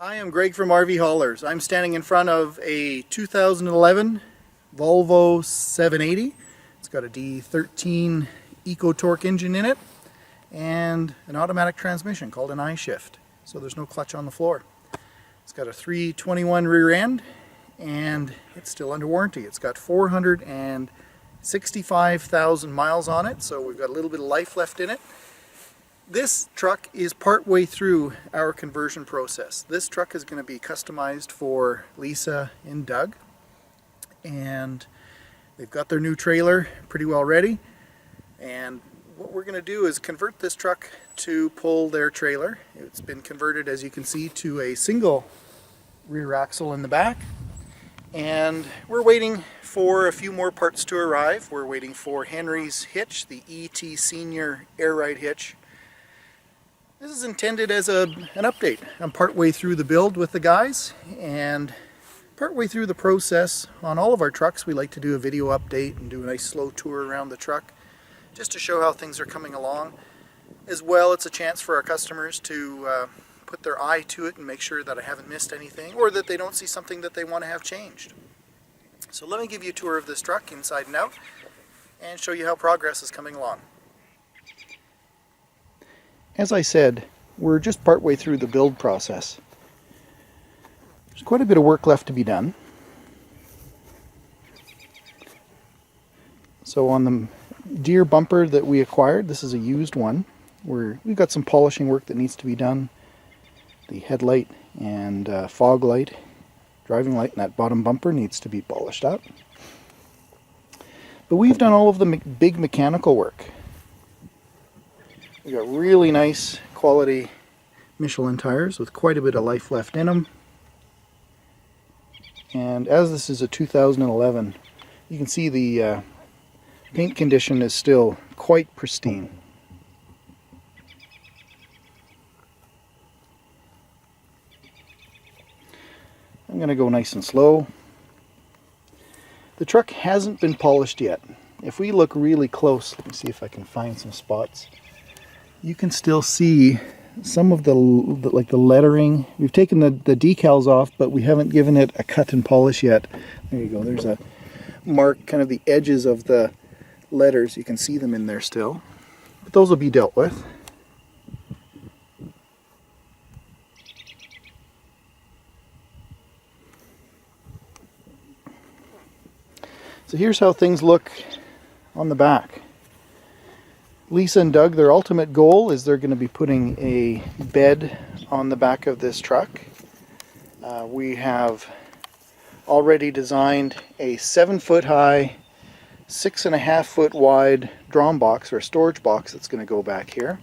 Hi, I'm Greg from RVHaulers. I'm standing in front of a 2011 Volvo 780. It's got a D13 Eco-Torque engine in it and an automatic transmission called an I-shift. So there's no clutch on the floor. It's got a 321 rear end and it's still under warranty. It's got 465,000 miles on it, so we've got a little bit of life left in it. This truck is part-way through our conversion process. This truck is going to be customized for Lisa and Doug, and they've got their new trailer pretty well ready, and what we're going to do is convert this truck to pull their trailer. It's been converted, as you can see, to a single rear axle in the back, and we're waiting for a few more parts to arrive. We're waiting for Henry's hitch, the ET Senior air ride hitch. This is intended as an update. I'm partway through the build with the guys and partway through the process. On all of our trucks we like to do a video update and do a nice slow tour around the truck just to show how things are coming along. As well, it's a chance for our customers to put their eye to it and make sure that I haven't missed anything or that they don't see something that they want to have changed. So let me give you a tour of this truck inside and out and show you how progress is coming along. As I said, we're just partway through the build process. There's quite a bit of work left to be done. So on the Deere bumper that we acquired, this is a used one, we've got some polishing work that needs to be done. The headlight and fog light, driving light, and that bottom bumper needs to be polished up. But we've done all of the big mechanical work. We got really nice quality Michelin tires with quite a bit of life left in them. And as this is a 2011, you can see the paint condition is still quite pristine. I'm going to go nice and slow. The truck hasn't been polished yet. If we look really close, let me see if I can find some spots. You can still see some of the lettering. We've taken the decals off, but we haven't given it a cut and polish yet. There you go, there's a mark, kind of the edges of the letters. You can see them in there still. But those will be dealt with. So here's how things look on the back. Lisa and Doug, their ultimate goal is they're going to be putting a bed on the back of this truck. We have already designed a 7-foot high, 6.5 foot wide drum box or storage box that's going to go back here.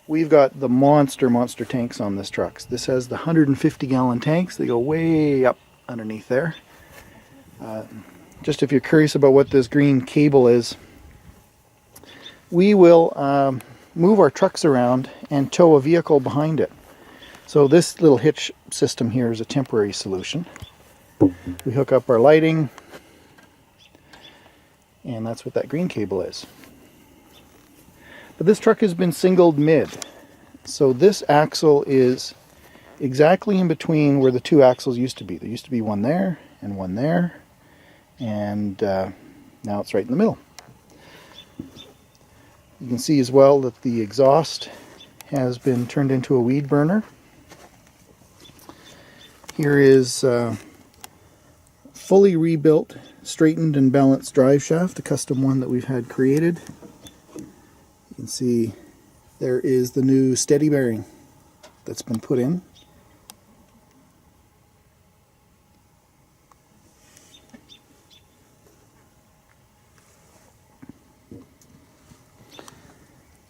We've got the monster tanks on this truck. This has the 150-gallon tanks. They go way up underneath there. Just if you're curious about what this green cable is, we will move our trucks around and tow a vehicle behind it. So this little hitch system here is a temporary solution. We hook up our lighting, and that's what that green cable is. But this truck has been singled mid. So this axle is exactly in between where the two axles used to be. There used to be one there, and now it's right in the middle. You can see as well that the exhaust has been turned into a weed burner. Here is fully rebuilt, straightened and balanced drive shaft, a custom one that we've had created. You can see there is the new steady bearing that's been put in.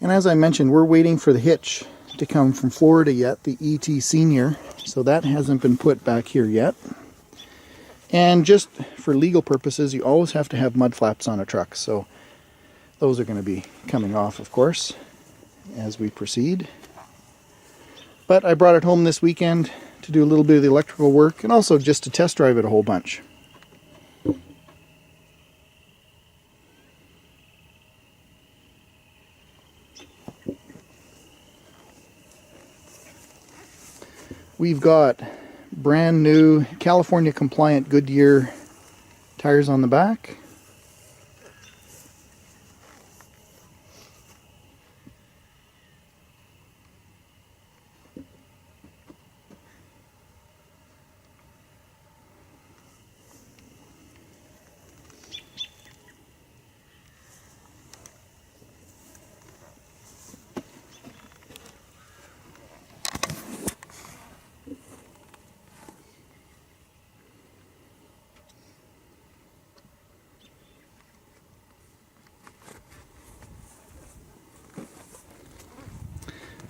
And as I mentioned, we're waiting for the hitch to come from Florida yet, the ET Senior, so that hasn't been put back here yet. And just for legal purposes, you always have to have mud flaps on a truck, so those are going to be coming off, of course, as we proceed. But I brought it home this weekend to do a little bit of the electrical work and also just to test drive it a whole bunch. We've got brand new California compliant Goodyear tires on the back.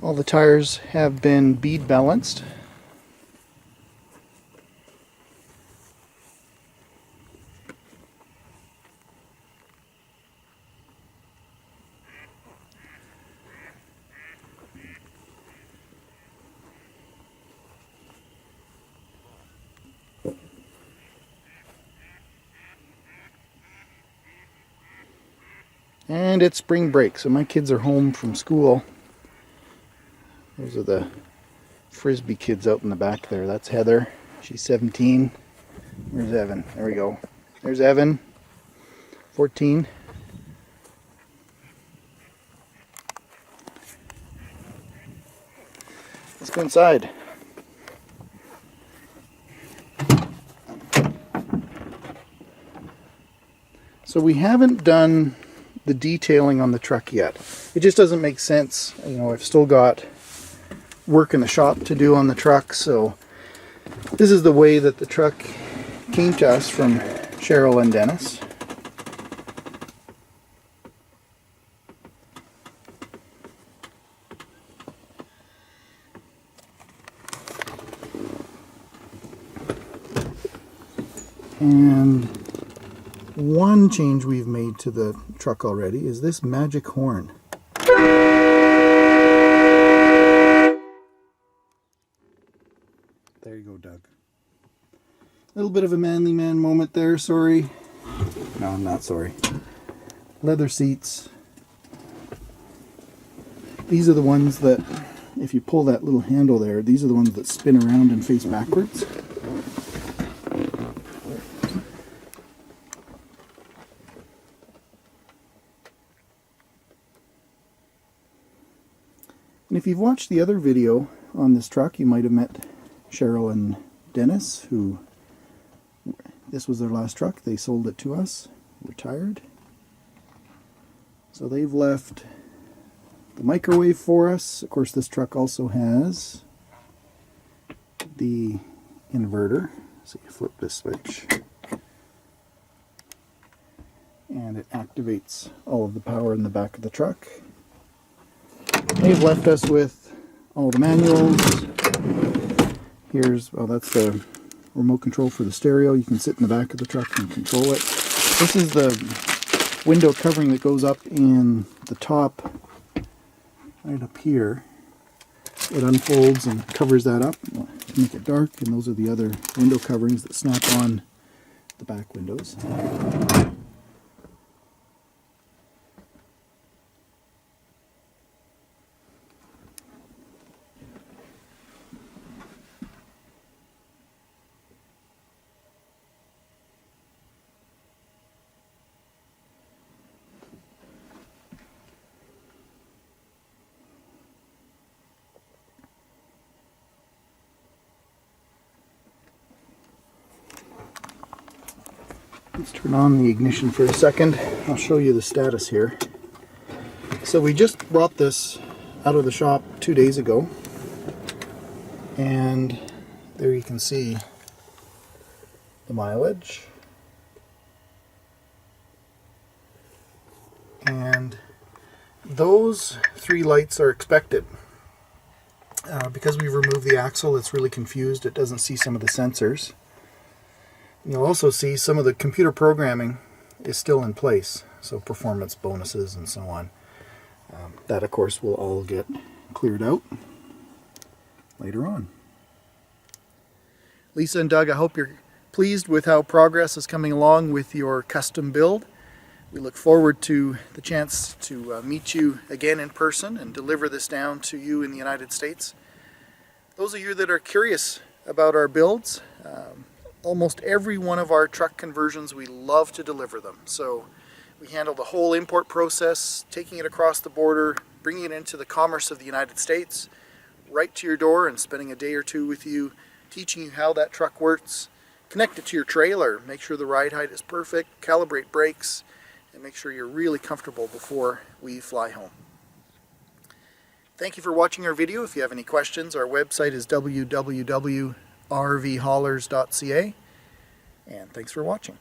All the tires have been bead balanced. And it's spring break, so my kids are home from school. Those are the Frisbee kids out in the back there. That's Heather. She's 17. Where's Evan? There we go. There's Evan, 14. Let's go inside. So we haven't done the detailing on the truck yet. It just doesn't make sense. You know, I've still got work in the shop to do on the truck, so this is the way that the truck came to us from Cheryl and Dennis. And one change we've made to the truck already is this magic horn. There you go, Doug. A little bit of a manly man moment there, sorry. No, I'm not sorry. Leather seats. These are the ones that, if you pull that little handle there, these are the ones that spin around and face backwards. And if you've watched the other video on this truck, you might have met Cheryl and Dennis, who, this was their last truck. They sold it to us, retired. So they've left the microwave for us. Of course, this truck also has the inverter. So you flip this switch and it activates all of the power in the back of the truck. They've left us with all the manuals. Here's, well, that's the remote control for the stereo. You can sit in the back of the truck and control it. This is the window covering that goes up in the top, right up here. It unfolds and covers that up to make it dark, and those are the other window coverings that snap on the back windows. Let's turn on the ignition for a second. I'll show you the status here. So we just brought this out of the shop 2 days ago, and there you can see the mileage. And those 3 lights are expected. Because we've removed the axle, it's really confused. It doesn't see some of the sensors. You'll also see some of the computer programming is still in place, so performance bonuses and so on. That, of course, will all get cleared out later on. Lisa and Doug, I hope you're pleased with how progress is coming along with your custom build. We look forward to the chance to meet you again in person and deliver this down to you in the United States. Those of you that are curious about our builds, almost every one of our truck conversions, we love to deliver them. So we handle the whole import process, taking it across the border, bringing it into the commerce of the United States, right to your door, and spending a day or two with you, teaching you how that truck works, connect it to your trailer, make sure the ride height is perfect, calibrate brakes, and make sure you're really comfortable before we fly home. Thank you for watching our video. If you have any questions, our website is www.rvhaulers.ca, and thanks for watching.